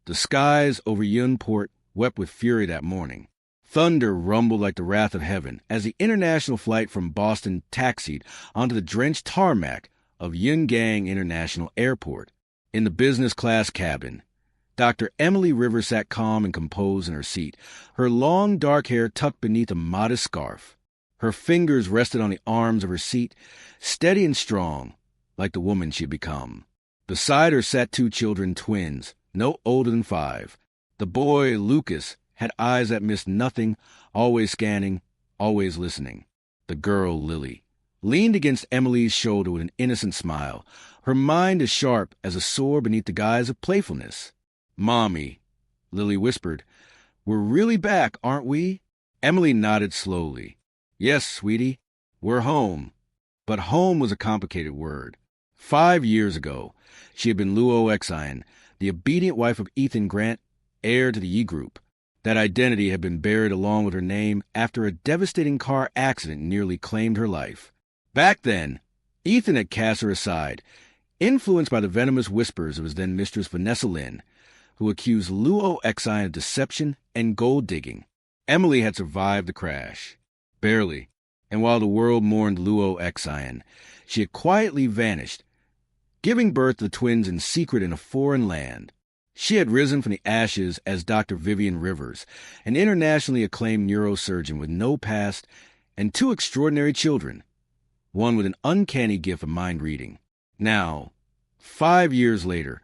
The skies over Yunport wept with fury that morning. Thunder rumbled like the wrath of heaven as the international flight from Boston taxied onto the drenched tarmac of Yungang International Airport. In the business class cabin, Dr. Emily Rivers sat calm and composed in her seat, her long dark hair tucked beneath a modest scarf. Her fingers rested on the arms of her seat, steady and strong, like the woman she had become. Beside her sat two children, twins, no older than 5. The boy, Lucas, had eyes that missed nothing, always scanning, always listening. The girl, Lily, leaned against Emily's shoulder with an innocent smile, her mind as sharp as a sword beneath the guise of playfulness. "Mommy," Lily whispered, "we're really back, aren't we?" Emily nodded slowly. "Yes, sweetie, we're home." But home was a complicated word. 5 years ago, she had been Luo Xin, the obedient wife of Ethan Grant, heir to the Yi Group. That identity had been buried along with her name after a devastating car accident nearly claimed her life. Back then, Ethan had cast her aside, influenced by the venomous whispers of his then-mistress Vanessa, who accused Luo Xin of deception and gold-digging. Emily had survived the crash. Barely, and while the world mourned Luo Xin, she had quietly vanished, giving birth to the twins in secret in a foreign land. She had risen from the ashes as Dr. Vivian Rivers, an internationally acclaimed neurosurgeon with no past and 2 extraordinary children, one with an uncanny gift of mind reading. Now, 5 years later,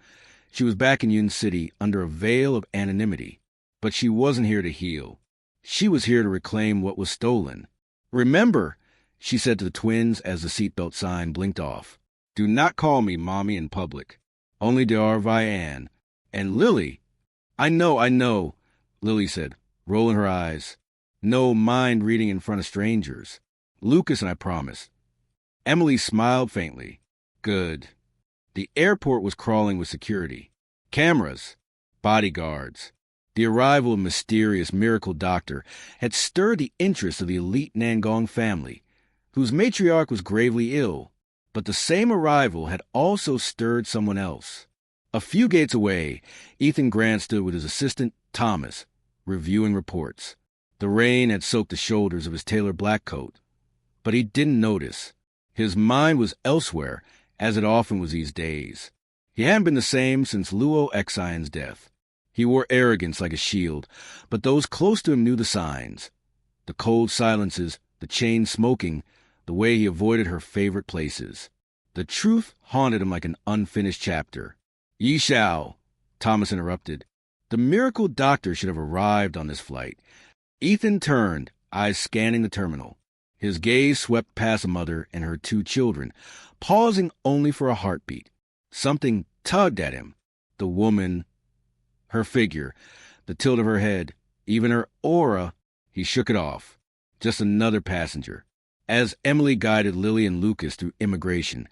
she was back in Yun City under a veil of anonymity, but she wasn't here to heal. She was here to reclaim what was stolen. "Remember," she said to the twins as the seatbelt sign blinked off, "do not call me Mommy in public. Only Dr. Vian. And Lily." I know," Lily said, rolling her eyes. "No mind reading in front of strangers. Lucas and I promise." Emily smiled faintly. Good. The airport was crawling with security. Cameras, bodyguards. The arrival of mysterious miracle doctor had stirred the interest of the elite Nangong family, whose matriarch was gravely ill, but the same arrival had also stirred someone else. A few gates away, Ethan Grant stood with his assistant, Thomas, reviewing reports. The rain had soaked the shoulders of his tailored black coat, but he didn't notice. His mind was elsewhere, as it often was these days. He hadn't been the same since Luo Xion's death. He wore arrogance like a shield, but those close to him knew the signs. The cold silences, the chain smoking, the way he avoided her favorite places. The truth haunted him like an unfinished chapter. "Yi Shao," Thomas interrupted. The miracle doctor should have arrived on this flight. Ethan turned, eyes scanning the terminal. His gaze swept past the mother and her 2 children, pausing only for a heartbeat. Something tugged at him. The woman, her figure, the tilt of her head, even her aura. He shook it off. Just another passenger. As Emily guided Lily and Lucas through immigration,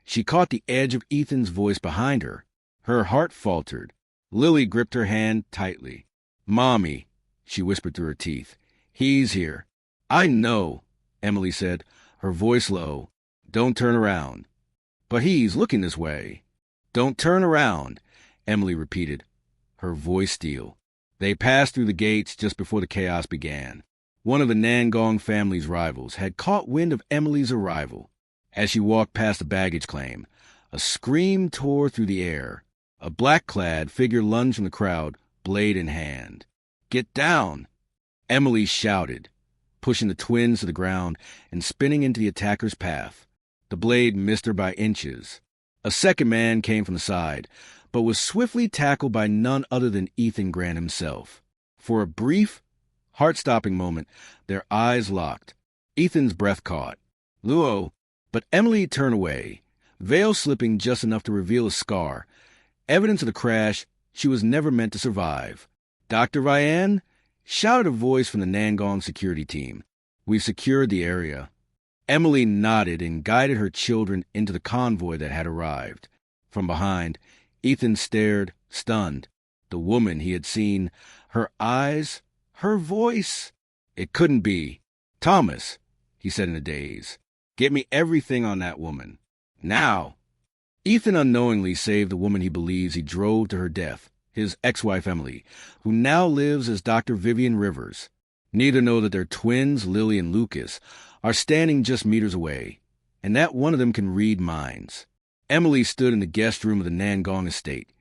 she caught the edge of Ethan's voice behind her. Her heart faltered. Lily gripped her hand tightly. "Mommy," she whispered through her teeth. "He's here." "I know," Emily said, her voice low. "Don't turn around." "But he's looking this way." "Don't turn around," Emily repeated, her voice steel. They passed through the gates just before the chaos began. One of the Nangong family's rivals had caught wind of Emily's arrival. As she walked past the baggage claim, a scream tore through the air. A black-clad figure lunged from the crowd, blade in hand. "Get down!" Emily shouted, pushing the twins to the ground and spinning into the attacker's path. The blade missed her by inches. A second man came from the side, but was swiftly tackled by none other than Ethan Grant himself. For a brief, heart-stopping moment, their eyes locked. Ethan's breath caught. "Luo," but Emily turned away, veil slipping just enough to reveal a scar, evidence of the crash she was never meant to survive. "Dr. Vian?" shouted a voice from the Nangong security team. "We've secured the area." Emily nodded and guided her children into the convoy that had arrived. From behind, Ethan stared, stunned. The woman he had seen, her eyes, her voice. It couldn't be. "Thomas," he said in a daze, "get me everything on that woman. Now." Ethan unknowingly saved the woman he believes he drove to her death, his ex-wife Emily, who now lives as Dr. Vivian Rivers. Neither know that their twins, Lily and Lucas, are standing just meters away, and that one of them can read minds. Emily stood in the guest room of the Nangong estate,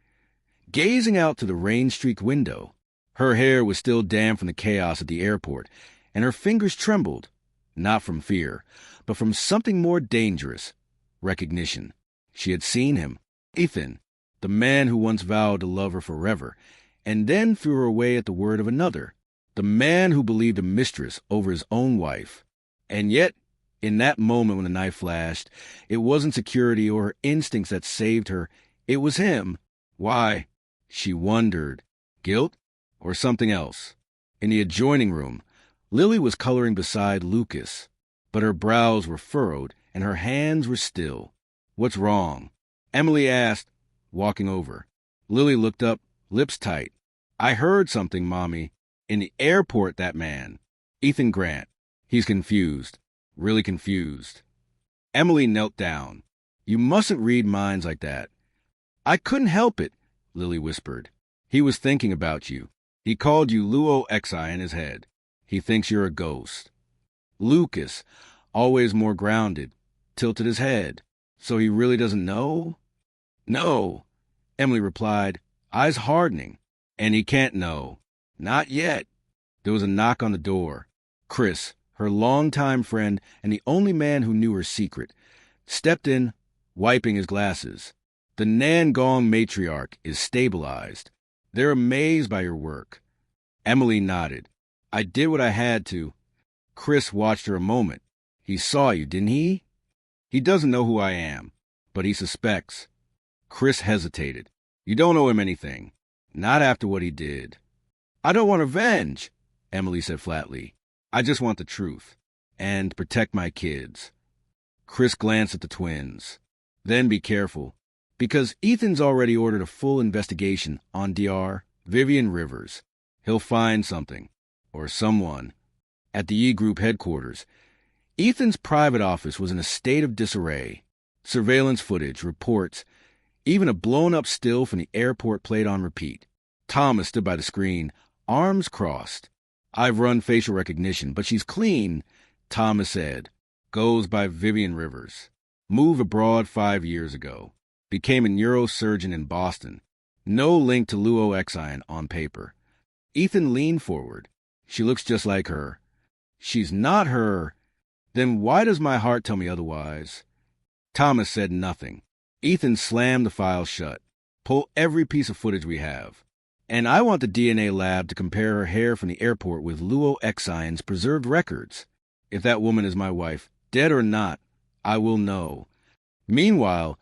gazing out through the rain-streaked window. Her hair was still damp from the chaos at the airport, and her fingers trembled, not from fear, but from something more dangerous, recognition. She had seen him, Ethan, the man who once vowed to love her forever, and then threw her away at the word of another, the man who believed a mistress over his own wife. And yet, in that moment when the knife flashed, it wasn't security or her instincts that saved her. It was him. Why? She wondered. Guilt? Or something else? In the adjoining room, Lily was coloring beside Lucas, but her brows were furrowed and her hands were still. What's wrong? Emily asked, walking over. Lily looked up, lips tight. I heard something, Mommy. In the airport, that man. Ethan Grant. He's confused. Really confused. Emily knelt down. You mustn't read minds like that. I couldn't help it, Lily whispered. He was thinking about you. He called you Luo Xin in his head. He thinks you're a ghost. Lucas, always more grounded, tilted his head. So he really doesn't know? No, Emily replied, eyes hardening. And he can't know. Not yet. There was a knock on the door. Chris, her longtime friend and the only man who knew her secret, stepped in, wiping his glasses. The Nangong matriarch is stabilized. They're amazed by your work. Emily nodded. I did what I had to. Chris watched her a moment. He saw you, didn't he? He doesn't know who I am, but he suspects. Chris hesitated. You don't owe him anything. Not after what he did. I don't want revenge, Emily said flatly. I just want the truth. And protect my kids. Chris glanced at the twins. Then be careful. Because Ethan's already ordered a full investigation on Dr. Vivian Rivers. He'll find something, or someone, at the E Group headquarters. Ethan's private office was in a state of disarray. Surveillance footage, reports, even a blown-up still from the airport played on repeat. Thomas stood by the screen, arms crossed. I've run facial recognition, but she's clean, Thomas said. Goes by Vivian Rivers. Moved abroad 5 years ago. Became a neurosurgeon in Boston. No link to Luo Xin on paper. Ethan leaned forward. She looks just like her. She's not her. Then why does my heart tell me otherwise? Thomas said nothing. Ethan slammed the file shut. Pull every piece of footage we have. And I want the DNA lab to compare her hair from the airport with Luo Xin's preserved records. If that woman is my wife, dead or not, I will know. Meanwhile,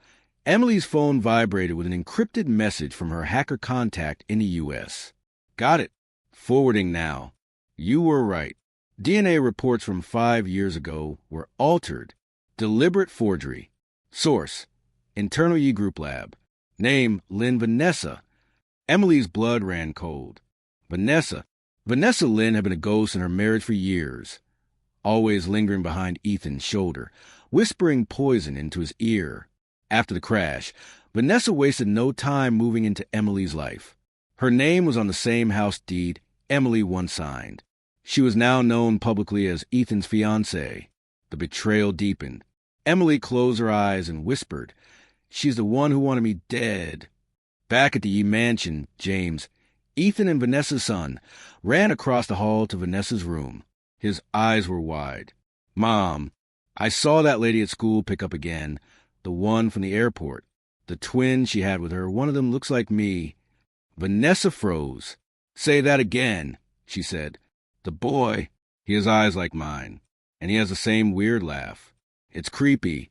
Emily's phone vibrated with an encrypted message from her hacker contact in the U.S. Got it. Forwarding now. You were right. DNA reports from 5 years ago were altered. Deliberate forgery. Source: Internal E Group Lab. Name: Vanessa. Emily's blood ran cold. Vanessa Lynn had been a ghost in her marriage for years, always lingering behind Ethan's shoulder, whispering poison into his ear. After the crash, Vanessa wasted no time moving into Emily's life. Her name was on the same house deed Emily once signed. She was now known publicly as Ethan's fiancée. The betrayal deepened. Emily closed her eyes and whispered, "She's the one who wanted me dead." Back at the mansion, James, Ethan and Vanessa's son, ran across the hall to Vanessa's room. His eyes were wide. "Mom, I saw that lady at school pick up again, the one from the airport. The twin she had with her, one of them looks like me." Vanessa froze. "Say that again," she said. "The boy, he has eyes like mine, and he has the same weird laugh. It's creepy."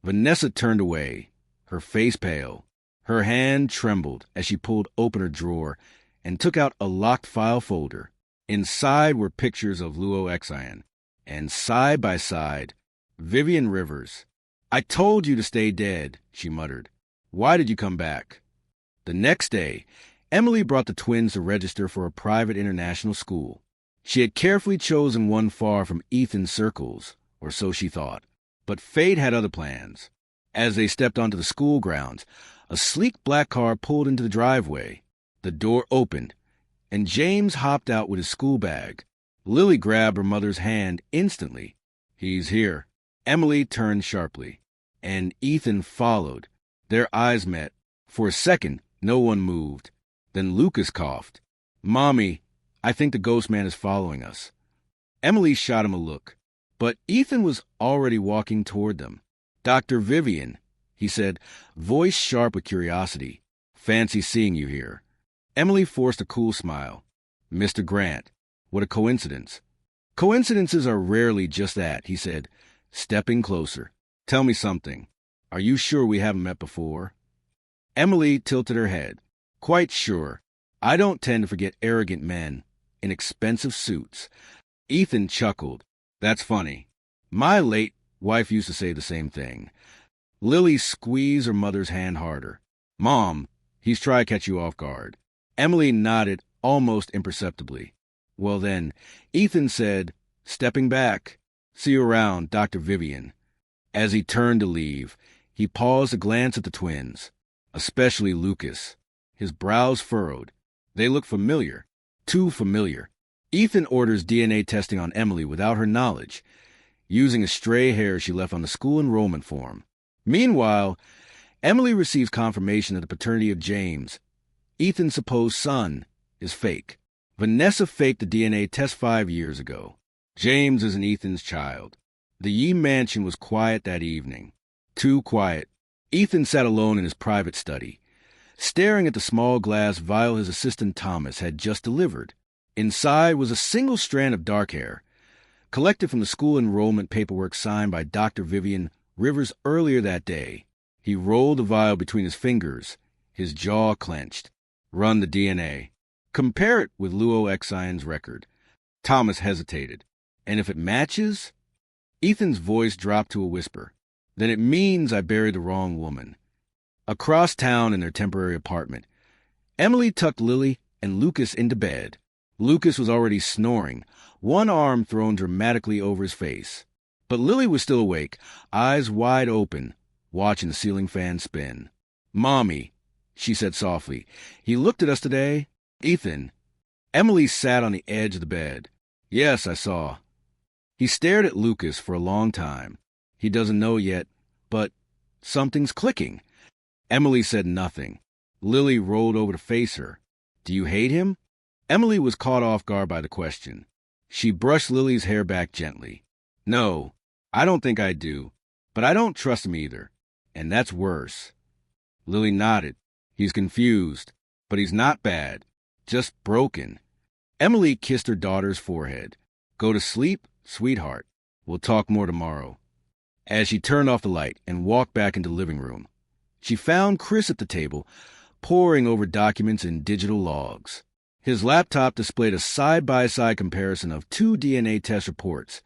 Vanessa turned away, her face pale. Her hand trembled as she pulled open her drawer and took out a locked file folder. Inside were pictures of Luo Xin, and side by side, Vivian Rivers. "I told you to stay dead," she muttered. "Why did you come back?" The next day, Emily brought the twins to register for a private international school. She had carefully chosen one far from Ethan's circles, or so she thought. But fate had other plans. As they stepped onto the school grounds, a sleek black car pulled into the driveway. The door opened, and James hopped out with his school bag. Lily grabbed her mother's hand instantly. "He's here." Emily turned sharply, and Ethan followed. Their eyes met. For a second, no one moved. Then Lucas coughed. "Mommy, I think the ghost man is following us." Emily shot him a look, but Ethan was already walking toward them. "Dr. Vivian," he said, voice sharp with curiosity. "Fancy seeing you here." Emily forced a cool smile. "Mr. Grant, what a coincidence." "Coincidences are rarely just that," he said, stepping closer. "Tell me something. Are you sure we haven't met before?" Emily tilted her head. "Quite sure. I don't tend to forget arrogant men in expensive suits." Ethan chuckled. "That's funny. My late wife used to say the same thing." Lily squeezed her mother's hand harder. "Mom, he's trying to catch you off guard." Emily nodded almost imperceptibly. "Well then," Ethan said, stepping back. "See you around, Dr. Vivian." As he turned to leave, he paused to glance at the twins, especially Lucas. His brows furrowed. They looked familiar. Too familiar. Ethan orders DNA testing on Emily without her knowledge, using a stray hair she left on the school enrollment form. Meanwhile, Emily receives confirmation that the paternity of James, Ethan's supposed son, is fake. Vanessa faked the DNA test 5 years ago. James isn't Ethan's child. The Yee mansion was quiet that evening. Too quiet. Ethan sat alone in his private study, staring at the small glass vial his assistant Thomas had just delivered. Inside was a single strand of dark hair, collected from the school enrollment paperwork signed by Dr. Vivian Rivers earlier that day. He rolled the vial between his fingers, his jaw clenched. "Run the DNA. Compare it with Luo Xin's record." Thomas hesitated. "And if it matches?" Ethan's voice dropped to a whisper. "Then it means I buried the wrong woman." Across town in their temporary apartment, Emily tucked Lily and Lucas into bed. Lucas was already snoring, one arm thrown dramatically over his face. But Lily was still awake, eyes wide open, watching the ceiling fan spin. "Mommy," she said softly, "he looked at us today." "Ethan." Emily sat on the edge of the bed. "Yes, I saw." He stared at Lucas for a long time. He doesn't know yet, but something's clicking. Emily said nothing. Lily rolled over to face her. "Do you hate him?" Emily was caught off guard by the question. She brushed Lily's hair back gently. "No, I don't think I do, but I don't trust him either, and that's worse." Lily nodded. "He's confused, but he's not bad, just broken." Emily kissed her daughter's forehead. "Go to sleep, sweetheart. We'll talk more tomorrow." As she turned off the light and walked back into the living room, she found Chris at the table, poring over documents and digital logs. His laptop displayed a side-by-side comparison of 2 DNA test reports,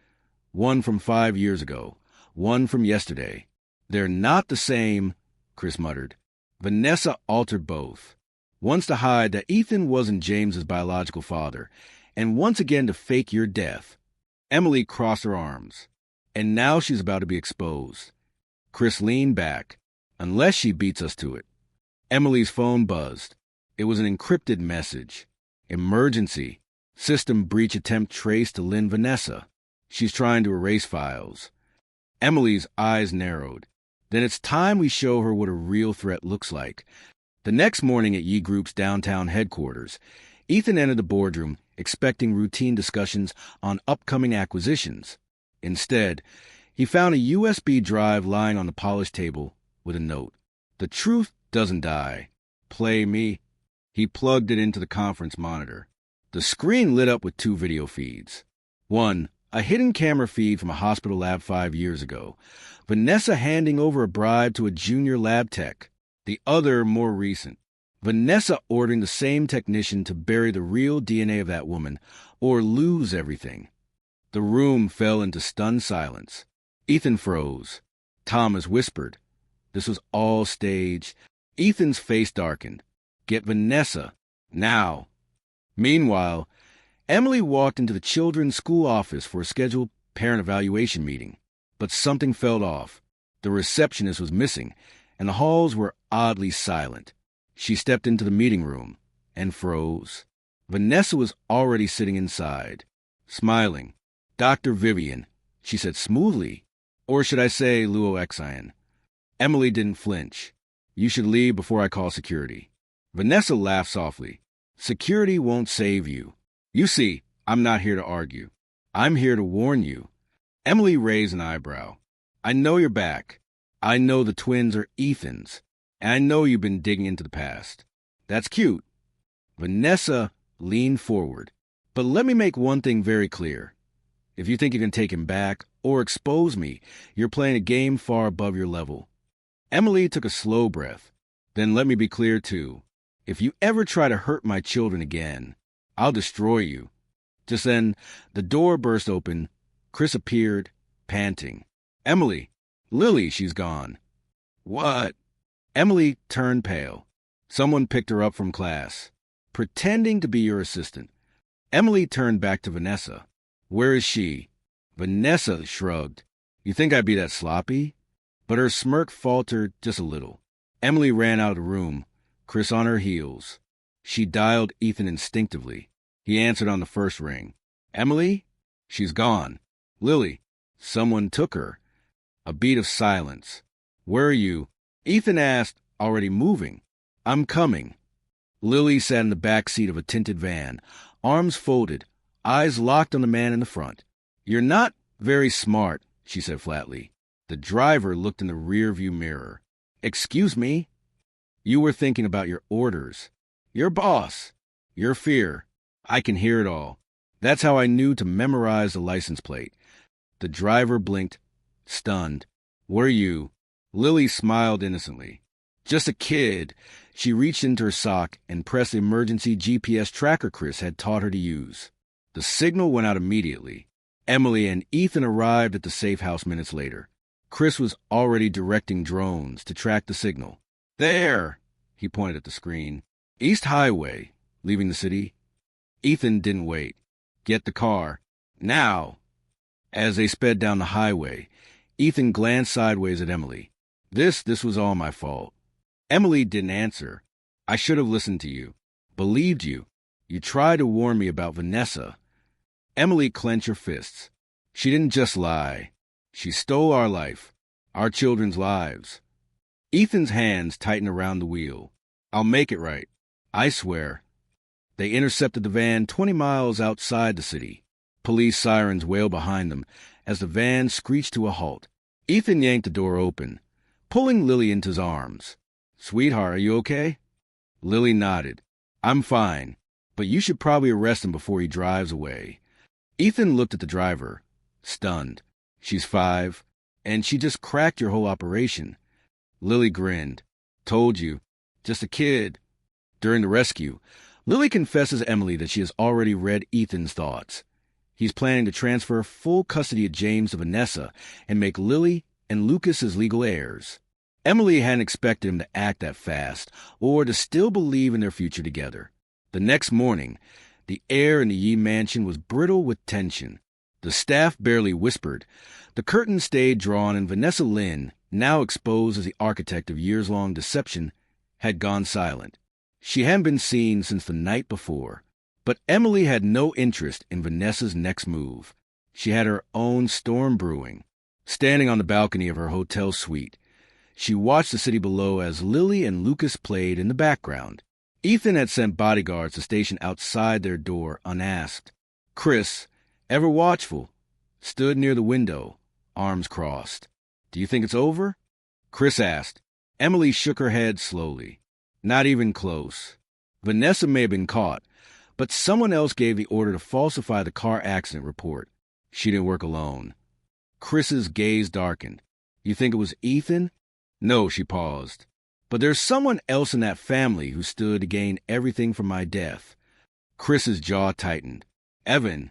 one from 5 years ago, one from yesterday. "They're not the same," Chris muttered. "Vanessa altered both. Once to hide that Ethan wasn't James's biological father, and once again to fake your death." Emily crossed her arms. "And now she's about to be exposed." Chris leaned back. "Unless she beats us to it." Emily's phone buzzed. It was an encrypted message. "Emergency. System breach attempt traced to Lynn Vanessa. She's trying to erase files." Emily's eyes narrowed. "Then it's time we show her what a real threat looks like." The next morning at Yee Group's downtown headquarters, Ethan entered the boardroom expecting routine discussions on upcoming acquisitions. Instead, he found a USB drive lying on the polished table with a note. "The truth doesn't die. Play me." He plugged it into the conference monitor. The screen lit up with 2 video feeds. One, a hidden camera feed from a hospital lab 5 years ago, Vanessa handing over a bribe to a junior lab tech. The other, more recent, Vanessa ordering the same technician to bury the real DNA of that woman or lose everything. The room fell into stunned silence. Ethan froze. Thomas whispered. This was all staged. Ethan's face darkened. "Get Vanessa. Now." Meanwhile, Emily walked into the children's school office for a scheduled parent evaluation meeting. But something felt off. The receptionist was missing, and the halls were oddly silent. She stepped into the meeting room, and froze. Vanessa was already sitting inside, smiling. "Dr. Vivian," she said smoothly. "Or should I say Luo Xin?" Emily didn't flinch. "You should leave before I call security." Vanessa laughed softly. "Security won't save you. You see, I'm not here to argue. I'm here to warn you." Emily raised an eyebrow. "I know you're back. I know the twins are Ethan's. And I know you've been digging into the past. That's cute." Vanessa leaned forward. "But let me make one thing very clear. If you think you can take him back or expose me, you're playing a game far above your level." Emily took a slow breath. "Then let me be clear, too. If you ever try to hurt my children again, I'll destroy you." Just then, the door burst open. Chris appeared, panting. "Emily! Lily, she's gone." "What?" Emily turned pale. "Someone picked her up from class, pretending to be your assistant." Emily turned back to Vanessa. "Where is she?" Vanessa shrugged. "You think I'd be that sloppy?" But her smirk faltered just a little. Emily ran out of the room, Chris on her heels. She dialed Ethan instinctively. He answered on the first ring. "Emily? She's gone." "Lily? Someone took her." A beat of silence. "Where are you?" Ethan asked, already moving. "I'm coming." Lily sat in the back seat of a tinted van, arms folded, eyes locked on the man in the front. "You're not very smart," she said flatly. The driver looked in the rearview mirror. "Excuse me?" "You were thinking about your orders. Your boss. Your fear. I can hear it all. That's how I knew to memorize the license plate." The driver blinked, stunned. "What are you?" Lily smiled innocently. "Just a kid." She reached into her sock and pressed the emergency GPS tracker Chris had taught her to use. The signal went out immediately. Emily and Ethan arrived at the safe house minutes later. Chris was already directing drones to track the signal. "There!" He pointed at the screen. "East Highway, leaving the city." Ethan didn't wait. "Get the car. Now!" As they sped down the highway, Ethan glanced sideways at Emily. This was all my fault." Emily didn't answer. "I should have listened to you. Believed you. You tried to warn me about Vanessa." Emily clenched her fists. "She didn't just lie. She stole our life. Our children's lives." Ethan's hands tightened around the wheel. "I'll make it right. I swear." They intercepted the van 20 miles outside the city. Police sirens wailed behind them as the van screeched to a halt. Ethan yanked the door open, pulling Lily into his arms. "Sweetheart, are you okay?" Lily nodded. "I'm fine, but you should probably arrest him before he drives away." Ethan looked at the driver, stunned. "She's 5, and she just cracked your whole operation." Lily grinned. "Told you. Just a kid." During the rescue, Lily confesses to Emily that she has already read Ethan's thoughts. He's planning to transfer full custody of James to Vanessa and make Lily and Lucas his legal heirs. Emily hadn't expected him to act that fast or to still believe in their future together. The next morning, the air in the Yi mansion was brittle with tension. The staff barely whispered. The curtain stayed drawn, and Vanessa Lynn, now exposed as the architect of years-long deception, had gone silent. She hadn't been seen since the night before. But Emily had no interest in Vanessa's next move. She had her own storm brewing. Standing on the balcony of her hotel suite, she watched the city below as Lily and Lucas played in the background. Ethan had sent bodyguards to station outside their door unasked. Chris, ever watchful, stood near the window, arms crossed. "Do you think it's over?" Chris asked. Emily shook her head slowly. "Not even close. Vanessa may have been caught, but someone else gave the order to falsify the car accident report. She didn't work alone." Chris's gaze darkened. "You think it was Ethan?" "No," she paused. "But there's someone else in that family who stood to gain everything from my death." Chris's jaw tightened. "Evan."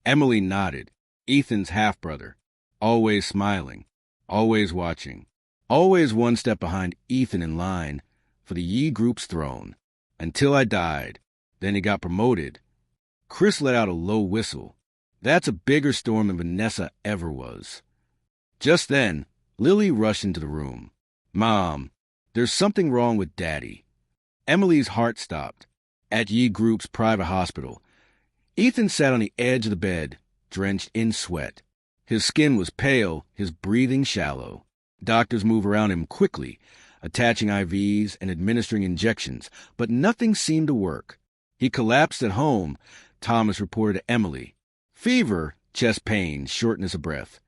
Emily nodded. "Ethan's half-brother. Always smiling. Always watching. Always one step behind Ethan in line for the Yi Group's throne. Until I died. Then he got promoted." Chris let out a low whistle. "That's a bigger storm than Vanessa ever was." Just then, Lily rushed into the room. "Mom, there's something wrong with Daddy." Emily's heart stopped. at Yi Group's private hospital. Ethan sat on the edge of the bed, drenched in sweat. His skin was pale, his breathing shallow. Doctors moved around him quickly, attaching IVs and administering injections, but nothing seemed to work. He collapsed at home, Thomas reported to Emily. Fever, chest pain, shortness of breath.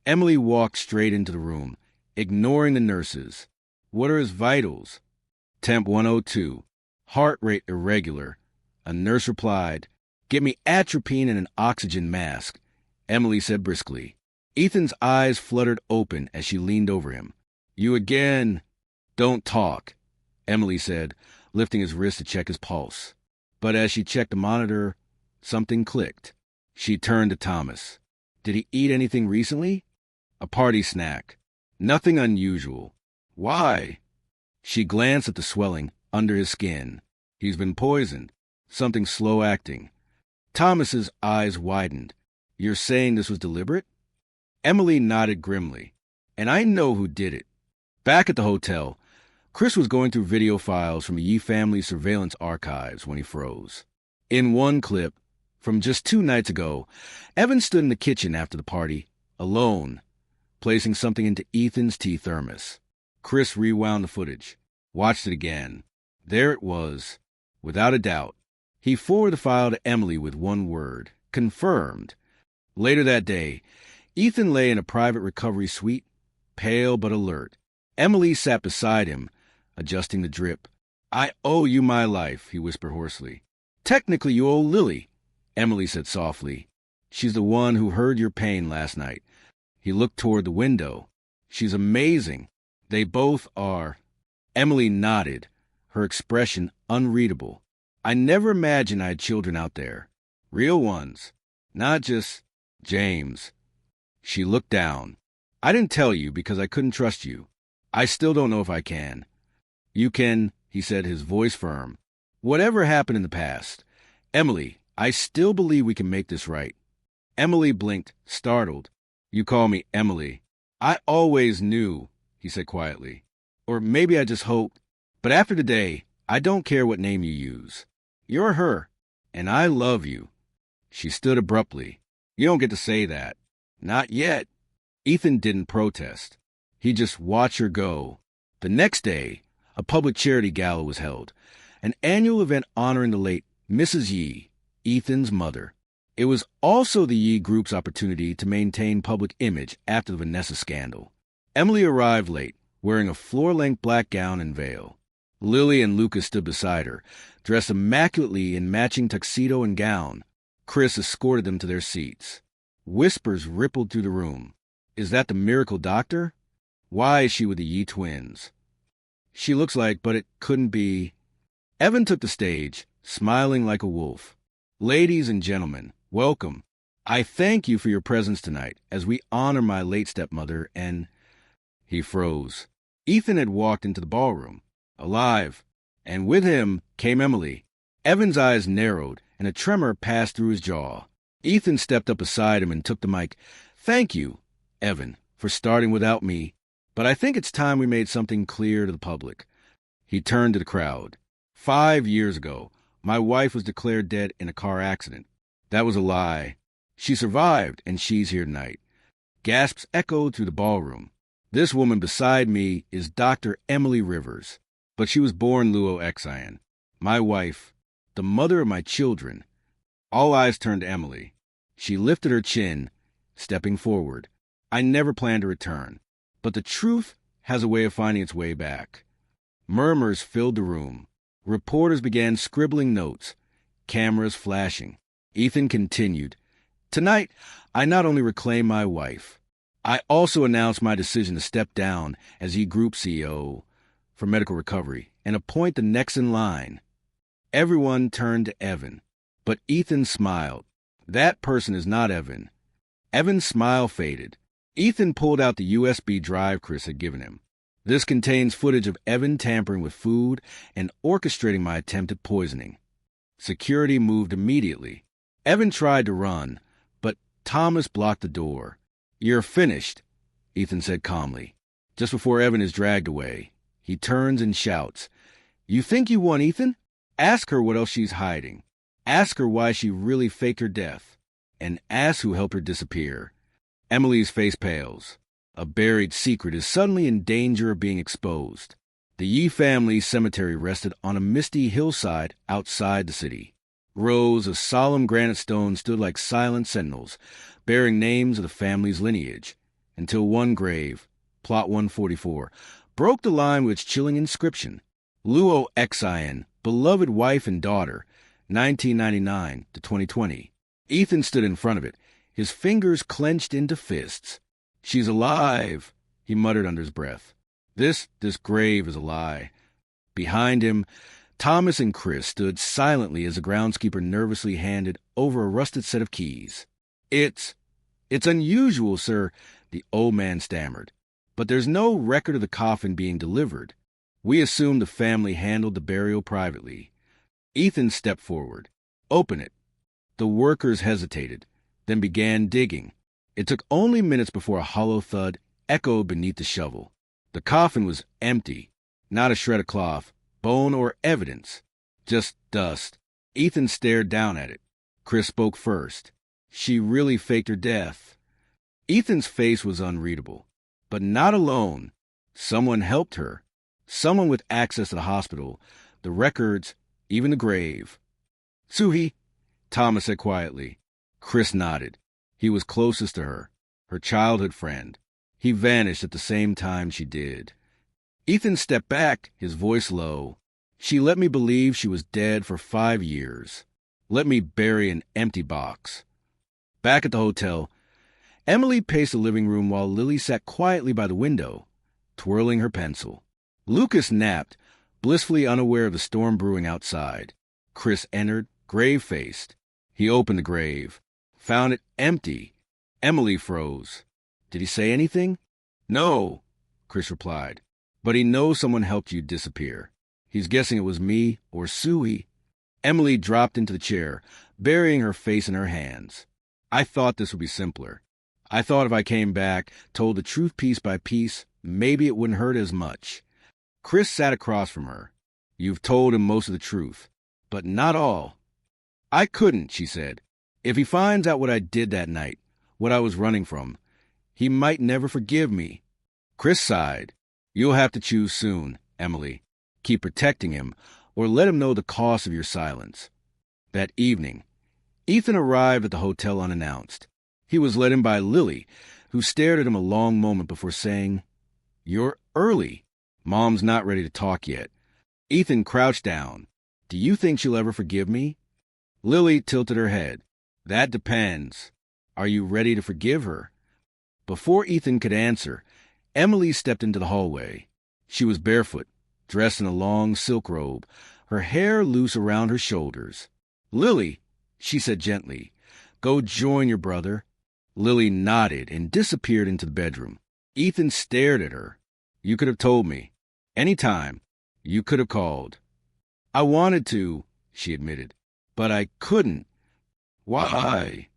Emily walked straight into the room, ignoring the nurses. What are his vitals? Temp 102. Heart rate irregular. A nurse replied, "Get me atropine and an oxygen mask," Emily said briskly. Ethan's eyes fluttered open as she leaned over him. "You again." "Don't talk," Emily said, lifting his wrist to check his pulse. But as she checked the monitor, something clicked. She turned to Thomas. "Did he eat anything recently?" "A party snack. Nothing unusual." "Why?" She glanced at the swelling under his skin. "He's been poisoned. Something slow-acting." Thomas's eyes widened. "You're saying this was deliberate?" Emily nodded grimly. "And I know who did it." Back at the hotel, Chris was going through video files from the Yi family surveillance archives when he froze. In one clip, from just 2 nights ago, Evan stood in the kitchen after the party, alone, placing something into Ethan's tea thermos. Chris rewound the footage, watched it again. There it was, without a doubt. He forwarded the file to Emily with one word: confirmed. Later that day, Ethan lay in a private recovery suite, pale but alert. Emily sat beside him, adjusting the drip. "I owe you my life," he whispered hoarsely. "Technically, you owe Lily," Emily said softly. "She's the one who heard your pain last night." He looked toward the window. "She's amazing. They both are." Emily nodded, her expression unreadable. "I never imagined I had children out there. Real ones. Not just James." She looked down. "I didn't tell you because I couldn't trust you. I still don't know if I can." "You can," he said, his voice firm. "Whatever happened in the past. Emily, I still believe we can make this right." Emily blinked, startled. "You call me Emily." "I always knew," he said quietly. "Or maybe I just hoped. But after today, I don't care what name you use. You're her, and I love you." She stood abruptly. "You don't get to say that." "Not yet." Ethan didn't protest. He just watched her go. The next day, a public charity gala was held, an annual event honoring the late Mrs. Yi, Ethan's mother. It was also the Yi Group's opportunity to maintain public image after the Vanessa scandal. Emily arrived late, wearing a floor-length black gown and veil. Lily and Lucas stood beside her, dressed immaculately in matching tuxedo and gown. Chris escorted them to their seats. Whispers rippled through the room. "Is that the miracle doctor? Why is she with the Yi twins?" "She looks like, but it couldn't be." Evan took the stage, smiling like a wolf. "Ladies and gentlemen, welcome. I thank you for your presence tonight as we honor my late stepmother and—" He froze. Ethan had walked into the ballroom, alive, and with him came Emily. Evan's eyes narrowed, and a tremor passed through his jaw. Ethan stepped up beside him and took the mic. "Thank you, Evan, for starting without me, but I think it's time we made something clear to the public." He turned to the crowd. 5 years ago, my wife was declared dead in a car accident. That was a lie. She survived, and she's here tonight. Gasps echoed through the ballroom. This woman beside me is Dr. Emily Rivers, but she was born Luo Xin. My wife, the mother of my children. All eyes turned to Emily. She lifted her chin, stepping forward. "I never planned to return, but the truth has a way of finding its way back." Murmurs filled the room. Reporters began scribbling notes, cameras flashing. Ethan continued. "Tonight, I not only reclaim my wife, I also announce my decision to step down as E-Group CEO for medical recovery and appoint the next in line." Everyone turned to Evan, but Ethan smiled. "That person is not Evan." Evan's smile faded. Ethan pulled out the USB drive Chris had given him. "This contains footage of Evan tampering with food and orchestrating my attempt at poisoning." Security moved immediately. Evan tried to run, but Thomas blocked the door. "You're finished," Ethan said calmly. Just before Evan is dragged away, he turns and shouts, "You think you won, Ethan? Ask her what else she's hiding. Ask her why she really faked her death. And ask who helped her disappear. Emily's face pales. A buried secret is suddenly in danger of being exposed. The Yi family cemetery rested on a misty hillside outside the city. Rows of solemn granite stones stood like silent sentinels, bearing names of the family's lineage, until one grave, Plot 144, broke the line with its chilling inscription, Luo Xin, beloved wife and daughter, 1999 to 2020. Ethan stood in front of it, his fingers clenched into fists. "She's alive," he muttered under his breath. This grave is a lie. Behind him, Thomas and Chris stood silently as the groundskeeper nervously handed over a rusted set of keys. It's unusual, sir," the old man stammered. "But there's no record of the coffin being delivered. We assume the family handled the burial privately." Ethan stepped forward. "Open it." The workers hesitated, then began digging. It took only minutes before a hollow thud echoed beneath the shovel. The coffin was empty, not a shred of cloth, bone, or evidence, just dust. Ethan stared down at it. Chris spoke first. "She really faked her death." Ethan's face was unreadable, but not alone. Someone helped her. Someone with access to the hospital, the records, even the grave. "Suhi," Thomas said quietly. Chris nodded. He was closest to her, her childhood friend. He vanished at the same time she did. Ethan stepped back, his voice low. "She let me believe she was dead for 5 years. Let me bury an empty box." Back at the hotel, Emily paced the living room while Lily sat quietly by the window, twirling her pencil. Lucas napped, blissfully unaware of the storm brewing outside. Chris entered, grave-faced. He opened the grave, found it empty. Emily froze. "Did he say anything?" "No," Chris replied. "But he knows someone helped you disappear. He's guessing it was me or Suhi." Emily dropped into the chair, burying her face in her hands. "I thought this would be simpler. I thought if I came back, told the truth piece by piece, maybe it wouldn't hurt as much." Chris sat across from her. "You've told him most of the truth, but not all." "I couldn't," she said. "If he finds out what I did that night, what I was running from, he might never forgive me." Chris sighed. "You'll have to choose soon, Emily. Keep protecting him, or let him know the cost of your silence." That evening, Ethan arrived at the hotel unannounced. He was let in by Lily, who stared at him a long moment before saying, "You're early. Mom's not ready to talk yet." Ethan crouched down. "Do you think she'll ever forgive me?" Lily tilted her head. "That depends. Are you ready to forgive her?" Before Ethan could answer, Emily stepped into the hallway. She was barefoot, dressed in a long silk robe, her hair loose around her shoulders. "Lily," she said gently, "go join your brother." Lily nodded and disappeared into the bedroom. Ethan stared at her. "You could have told me. Any time. You could have called." "I wanted to," she admitted, "but I couldn't." "Why?"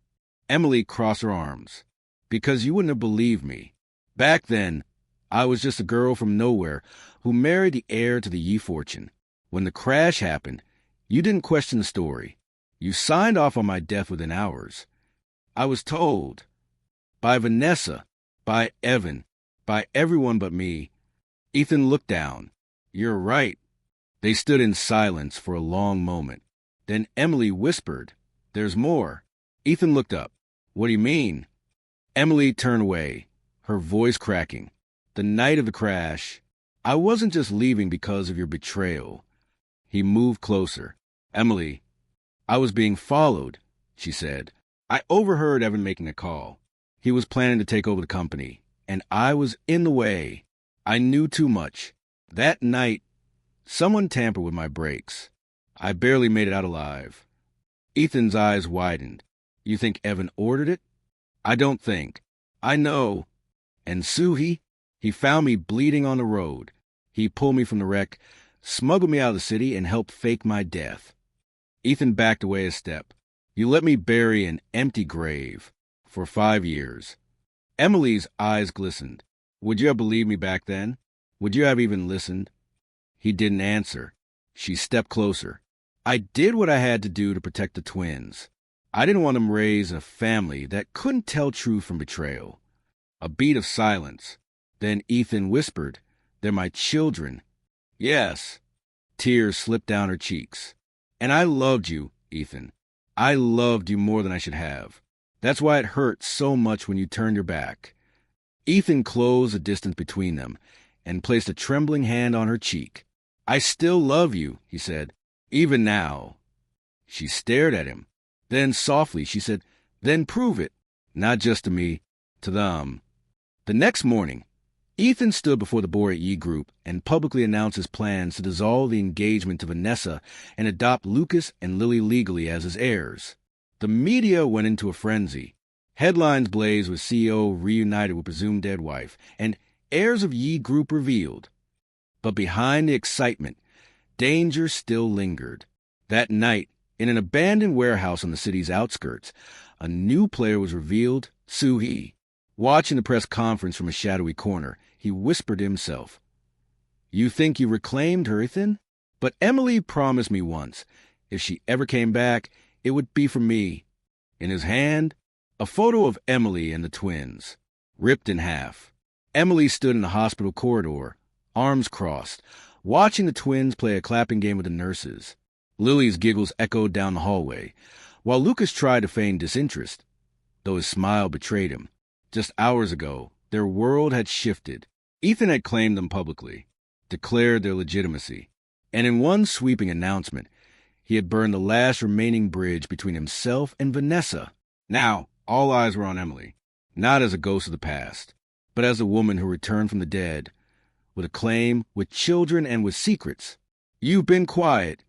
Emily crossed her arms. "Because you wouldn't have believed me. Back then, I was just a girl from nowhere who married the heir to the Yi fortune. When the crash happened, you didn't question the story. You signed off on my death within hours. I was told. By Vanessa, by Evan, by everyone but me." Ethan looked down. "You're right." They stood in silence for a long moment. Then Emily whispered, "There's more." Ethan looked up. "What do you mean?" Emily turned away, her voice cracking. "The night of the crash, I wasn't just leaving because of your betrayal." He moved closer. "Emily, I was being followed," she said. "I overheard Evan making a call. He was planning to take over the company, and I was in the way. I knew too much. That night, someone tampered with my brakes. I barely made it out alive." Ethan's eyes widened. "You think Evan ordered it?" "I don't think. I know. And Suhi, he found me bleeding on the road. He pulled me from the wreck, smuggled me out of the city, and helped fake my death." Ethan backed away a step. "You let me bury an empty grave for 5 years." Emily's eyes glistened. "Would you have believed me back then? Would you have even listened?" He didn't answer. She stepped closer. I did what I had to do to protect the twins. I didn't want them raised in a family that couldn't tell truth from betrayal. A beat of silence. Then Ethan whispered, "They're my children." Yes. Tears slipped down her cheeks. And I loved you, Ethan. I loved you more than I should have. That's why it hurt so much when you turned your back. Ethan closed the distance between them and placed a trembling hand on her cheek. I still love you, he said, even now. She stared at him. Then softly she said, "Then prove it. Not just to me, to them." The next morning, Ethan stood before the board at Yi Group and publicly announced his plans to dissolve the engagement to Vanessa and adopt Lucas and Lily legally as his heirs. The media went into a frenzy. Headlines blazed with CEO reunited with presumed dead wife and heirs of Yi Group revealed. But behind the excitement, danger still lingered. That night, in an abandoned warehouse on the city's outskirts, a new player was revealed, Soo-hee. Watching the press conference from a shadowy corner, he whispered to himself, "You think you reclaimed her, Ethan? But Emily promised me once, if she ever came back, it would be for me." In his hand, a photo of Emily and the twins, ripped in half. Emily stood in the hospital corridor, arms crossed, watching the twins play a clapping game with the nurses. Lily's giggles echoed down the hallway, while Lucas tried to feign disinterest, though his smile betrayed him. Just hours ago, their world had shifted. Ethan had claimed them publicly, declared their legitimacy, and in one sweeping announcement, he had burned the last remaining bridge between himself and Vanessa. Now, all eyes were on Emily, not as a ghost of the past, but as a woman who returned from the dead, with a claim, with children, and with secrets. "You've been quiet,"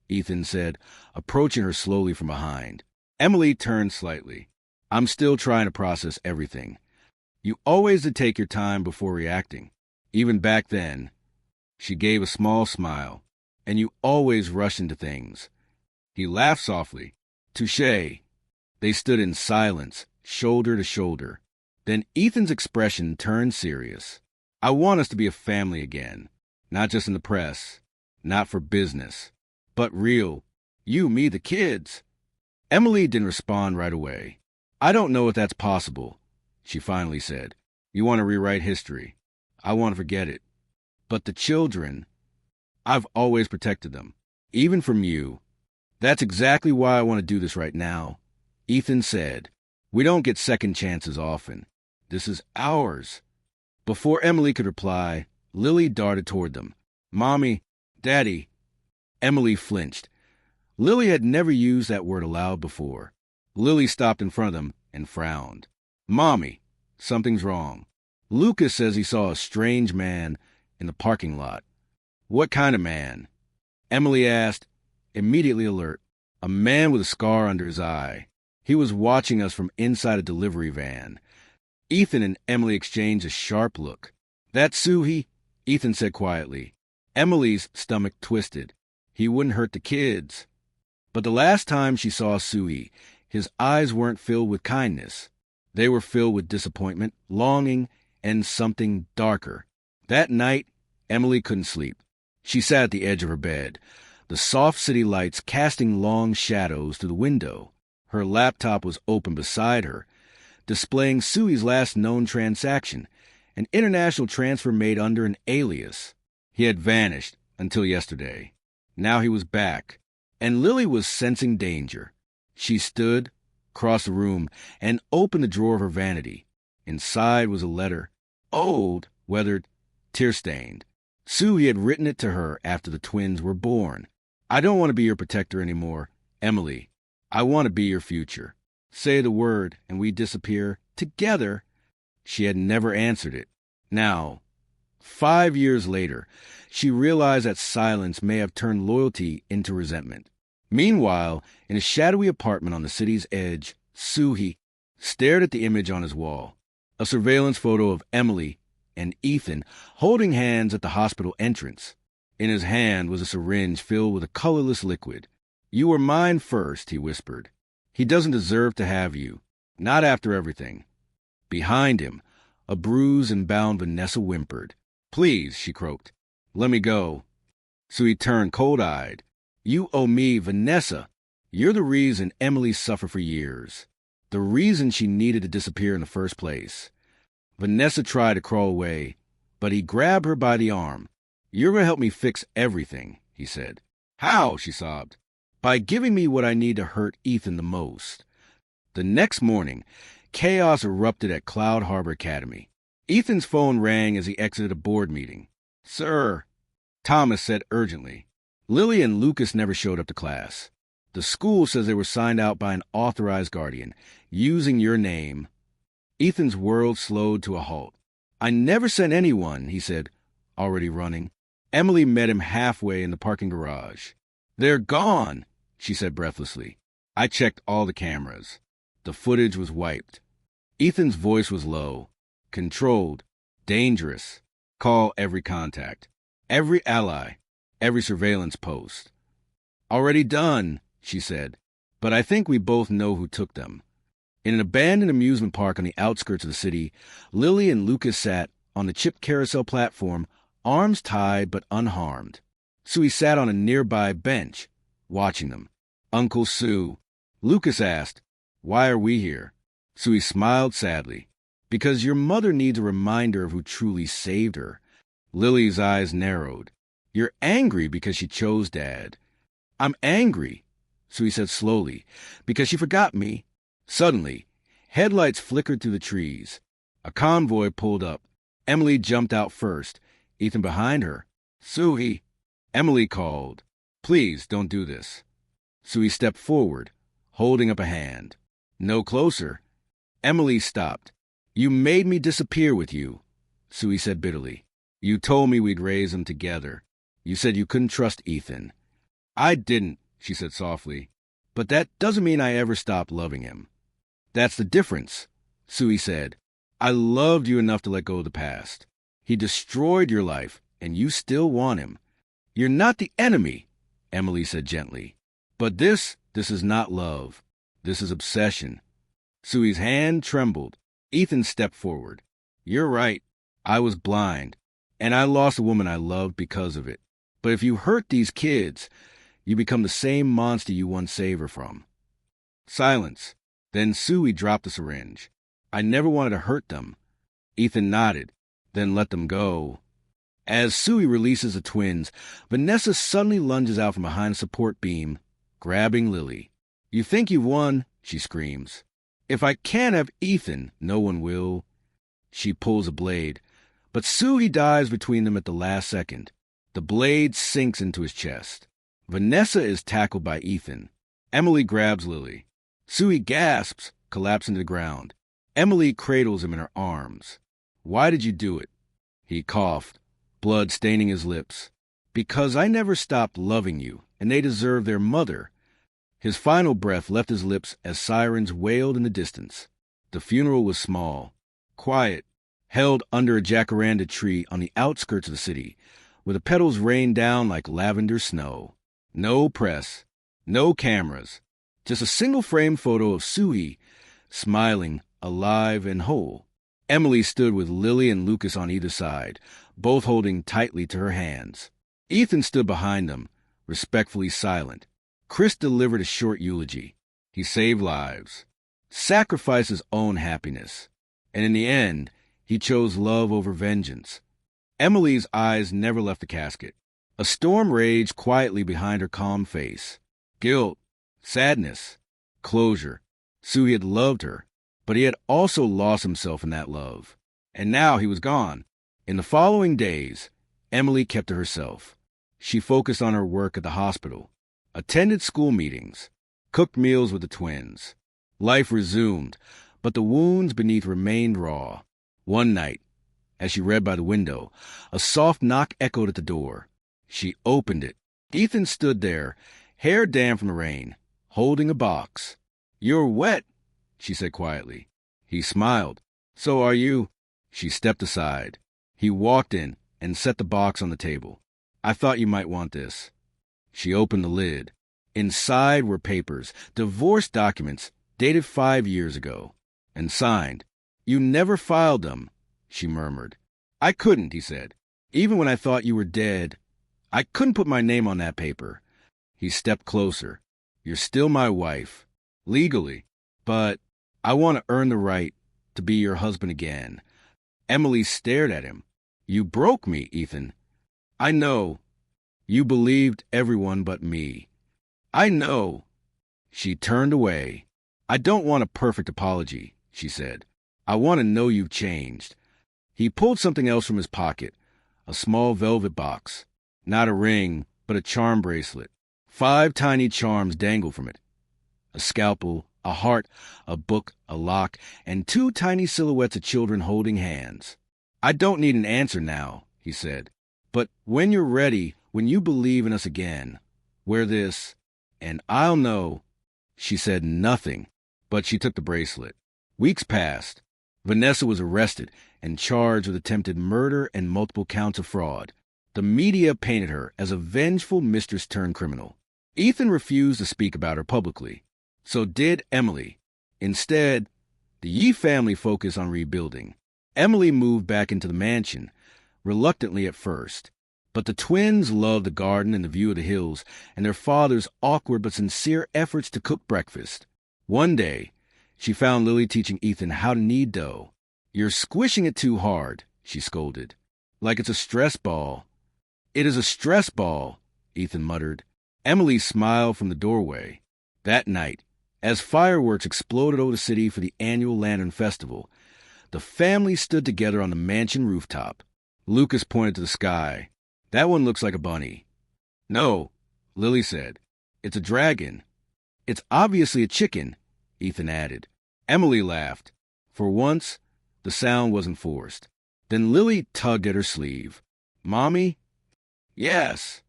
Ethan said, approaching her slowly from behind. Emily turned slightly. "I'm still trying to process everything. You always did take your time before reacting. Even back then." She gave a small smile. "And you always rush into things." He laughed softly. "Touché." They stood in silence, shoulder to shoulder. Then Ethan's expression turned serious. "I want us to be a family again. Not just in the press. Not for business. But real. You, me, the kids." Emily didn't respond right away. "I don't know if that's possible," she finally said. "You want to rewrite history. I want to forget it. But the children, I've always protected them, even from you. That's exactly why I want to do this right now." Ethan said, "We don't get second chances often. This is ours." Before Emily could reply, Lily darted toward them. "Mommy, Daddy." Emily flinched. Lily had never used that word aloud before. Lily stopped in front of them and frowned. "Mommy, something's wrong. Lucas says he saw a strange man in the parking lot." "What kind of man?" Emily asked, immediately alert. "A man with a scar under his eye. He was watching us from inside a delivery van." Ethan and Emily exchanged a sharp look. "That's Soo-hee," Ethan said quietly. Emily's stomach twisted. He wouldn't hurt the kids. But the last time she saw Soo-hee, his eyes weren't filled with kindness. They were filled with disappointment, longing, and something darker. That night, Emily couldn't sleep. She sat at the edge of her bed, the soft city lights casting long shadows through the window. Her laptop was open beside her, displaying Sui's last known transaction, an international transfer made under an alias. He had vanished until yesterday. Now he was back, and Lily was sensing danger. She stood, crossed the room, and opened the drawer of her vanity. Inside was a letter, old, weathered, tear-stained. Soo-hee had written it to her after the twins were born. "I don't want to be your protector anymore, Emily. I want to be your future. Say the word, and we disappear together." She had never answered it. Now, 5 years later, she realized that silence may have turned loyalty into resentment. Meanwhile, in a shadowy apartment on the city's edge, Soo-hee stared at the image on his wall, a surveillance photo of Emily and Ethan holding hands at the hospital entrance. In his hand was a syringe filled with a colorless liquid. "You were mine first," he whispered. "He doesn't deserve to have you. Not after everything." Behind him, a bruised and bound Vanessa whimpered. "Please," she croaked. "Let me go." So he turned cold-eyed. You owe me, Vanessa. You're the reason Emily suffered for years. The reason she needed to disappear in the first place. Vanessa tried to crawl away, but he grabbed her by the arm. You're going to help me fix everything, he said. How? She sobbed. By giving me what I need to hurt Ethan the most. The next morning, chaos erupted at Cloud Harbor Academy. Ethan's phone rang as he exited a board meeting. Sir, Thomas said urgently. Lily and Lucas never showed up to class. The school says they were signed out by an authorized guardian, using your name. Ethan's world slowed to a halt. I never sent anyone, he said, already running. Emily met him halfway in the parking garage. They're gone, she said breathlessly. I checked all the cameras. The footage was wiped. Ethan's voice was low, controlled, dangerous. Call every contact, every ally, every surveillance post. Already done, she said, but I think we both know who took them. In an abandoned amusement park on the outskirts of the city, Lily and Lucas sat on the chip carousel platform, arms tied but unharmed. Sui sat on a nearby bench, watching them. Uncle Sue. Lucas asked, Why are we here? Sui smiled sadly. Because your mother needs a reminder of who truly saved her. Lily's eyes narrowed. You're angry because she chose Dad. I'm angry, Sui said slowly, because she forgot me. Suddenly, headlights flickered through the trees. A convoy pulled up. Emily jumped out first, Ethan behind her. Sui, Emily called. Please don't do this. Sui stepped forward, holding up a hand. No closer. Emily stopped. You made me disappear with you, Sui said bitterly. You told me we'd raise them together. You said you couldn't trust Ethan. I didn't, she said softly. But that doesn't mean I ever stopped loving him. That's the difference, Sui said. I loved you enough to let go of the past. He destroyed your life, and you still want him. You're not the enemy, Emily said gently. But this is not love. This is obsession. Sui's hand trembled. Ethan stepped forward. You're right. I was blind, and I lost a woman I loved because of it. But if you hurt these kids, you become the same monster you once saved her from. Silence. Then Sui dropped the syringe. I never wanted to hurt them. Ethan nodded, then let them go. As Sui releases the twins, Vanessa suddenly lunges out from behind a support beam, grabbing Lily. You think you've won, she screams. If I can't have Ethan, no one will. She pulls a blade, but Sui dives between them at the last second. The blade sinks into his chest. Vanessa is tackled by Ethan. Emily grabs Lily. Sui gasps, collapsing to the ground. Emily cradles him in her arms. Why did you do it? He coughed, blood staining his lips. Because I never stopped loving you, and they deserve their mother. His final breath left his lips as sirens wailed in the distance. The funeral was small, quiet, held under a jacaranda tree on the outskirts of the city, where the petals rained down like lavender snow. No press, no cameras, just a single-frame photo of Sui, smiling, alive and whole. Emily stood with Lily and Lucas on either side, both holding tightly to her hands. Ethan stood behind them, respectfully silent. Chris delivered a short eulogy. He saved lives, sacrificed his own happiness, and in the end, he chose love over vengeance. Emily's eyes never left the casket. A storm raged quietly behind her calm face. Guilt, sadness, closure. Sui had loved her, but he had also lost himself in that love. And now he was gone. In the following days, Emily kept to herself. She focused on her work at the hospital, attended school meetings, cooked meals with the twins. Life resumed, but the wounds beneath remained raw. One night, as she read by the window, a soft knock echoed at the door. She opened it. Ethan stood there, hair damp from the rain, holding a box. You're wet, she said quietly. He smiled. So are you. She stepped aside. He walked in and set the box on the table. I thought you might want this. She opened the lid. Inside were papers, divorce documents dated 5 years ago, and signed. You never filed them, she murmured. I couldn't, he said. Even when I thought you were dead, I couldn't put my name on that paper. He stepped closer. You're still my wife, legally, but I want to earn the right to be your husband again. Emily stared at him. You broke me, Ethan. I know. You believed everyone but me. I know. She turned away. I don't want a perfect apology, she said. I want to know you've changed. He pulled something else from his pocket, a small velvet box. Not a ring, but a charm bracelet. 5 tiny charms dangled from it. A scalpel, a heart, a book, a lock, and 2 tiny silhouettes of children holding hands. I don't need an answer now, he said. But when you're ready, when you believe in us again, wear this, and I'll know. She said nothing, but she took the bracelet. Weeks passed. Vanessa was arrested and charged with attempted murder and multiple counts of fraud. The media painted her as a vengeful mistress-turned-criminal. Ethan refused to speak about her publicly. So did Emily. Instead, the Yi family focused on rebuilding. Emily moved back into the mansion, reluctantly at first. But the twins loved the garden and the view of the hills, and their father's awkward but sincere efforts to cook breakfast. One day, she found Lily teaching Ethan how to knead dough. You're squishing it too hard, she scolded. Like it's a stress ball. It is a stress ball, Ethan muttered. Emily smiled from the doorway. That night, as fireworks exploded over the city for the annual Lantern Festival, the family stood together on the mansion rooftop. Lucas pointed to the sky. That one looks like a bunny. No, Lily said. It's a dragon. It's obviously a chicken, Ethan added. Emily laughed. For once, the sound wasn't forced. Then Lily tugged at her sleeve. Mommy? Yes.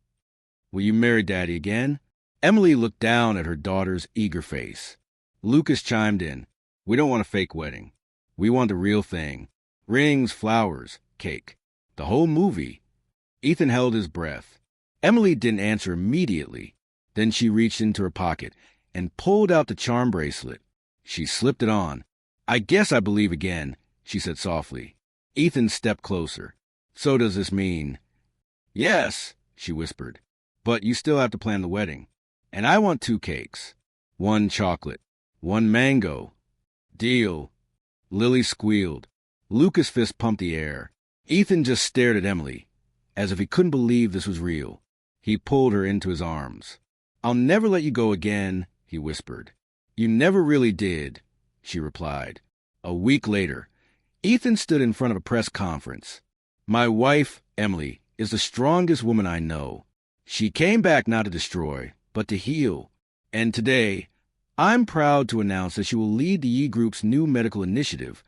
Will you marry Daddy again? Emily looked down at her daughter's eager face. Lucas chimed in. We don't want a fake wedding. We want the real thing. Rings, flowers, cake. The whole movie. Ethan held his breath. Emily didn't answer immediately. Then she reached into her pocket and pulled out the charm bracelet. She slipped it on. I guess I believe again, she said softly. Ethan stepped closer. So does this mean? Yes, she whispered. But you still have to plan the wedding. And I want 2 cakes. 1 chocolate. 1 mango. Deal. Lily squealed. Lucas' fist pumped the air. Ethan just stared at Emily, as if he couldn't believe this was real. He pulled her into his arms. I'll never let you go again, he whispered. You never really did, she replied. A week later, Ethan stood in front of a press conference. My wife, Emily, is the strongest woman I know. She came back not to destroy, but to heal. And today, I'm proud to announce that she will lead the Yi Group's new medical initiative,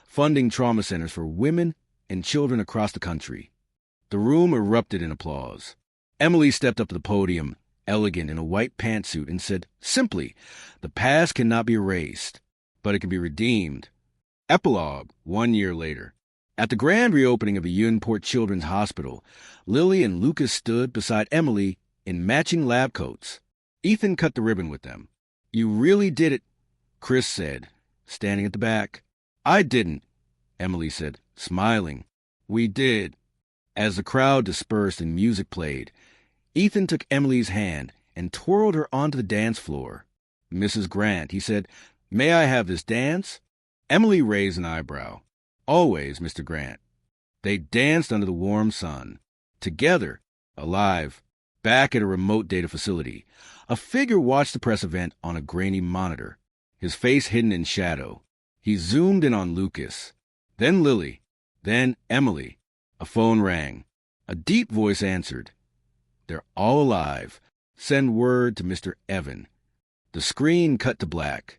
funding trauma centers for women and children across the country. The room erupted in applause. Emily stepped up to the podium, elegant in a white pantsuit, and said, simply, the past cannot be erased, but it can be redeemed. Epilogue, 1 year later. At the grand reopening of the Yunport Children's Hospital, Lily and Lucas stood beside Emily in matching lab coats. Ethan cut the ribbon with them. You really did it, Chris said, standing at the back. I didn't, Emily said, smiling. We did. As the crowd dispersed and music played, Ethan took Emily's hand and twirled her onto the dance floor. Mrs. Grant, he said, may I have this dance? Emily raised an eyebrow. Always, Mr. Grant. They danced under the warm sun. Together, alive, back at a remote data facility, a figure watched the press event on a grainy monitor, his face hidden in shadow. He zoomed in on Lucas, then Lily, then Emily. A phone rang. A deep voice answered. They're all alive. Send word to Mr. Evan. The screen cut to black.